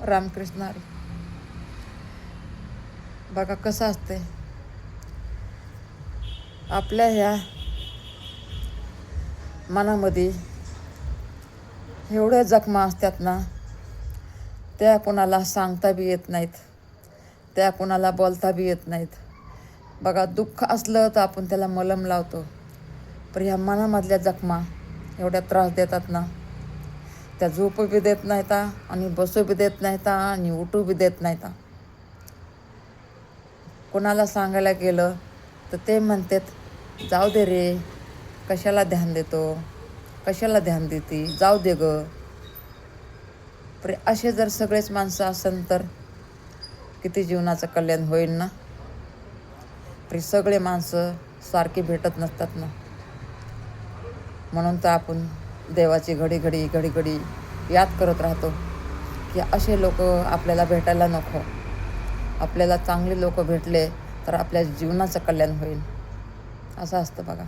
रामकृष्ण हरी. बघा कसं असते आपल्या ह्या मनामध्ये एवढ्या जखमा असतात ना, त्या कोणाला सांगता बी येत नाहीत, त्या कोणाला बोलता बी येत नाहीत. बघा दुःख असलं तर आपण त्याला मलम लावतो, पण ह्या मनामधल्या जखमा एवढ्या त्रास देतात ना, त्या झोपू बी देत नाहीत आणि बसू बी देत नाहीत आणि उठू बी देत नाहीत. कोणाला सांगायला गेलं तर ते म्हणतात जाऊ दे रे, कशाला ध्यान देतो, कशाला ध्यान देते, जाऊ दे ग. पण असे जर सगळेच माणसं असेल तर किती जीवनाचं कल्याण होईल ना. पण सगळे माणसं सारखी भेटत नसतात ना, म्हणून तर आपण देवाची घडी घडी घडी घडी याद करत राहतो की असे लोक आपल्याला भेटायला नको. आपल्याला चांगले लोक भेटले तर आपल्या जीवनाचं कल्याण होईल. असं असतं बघा.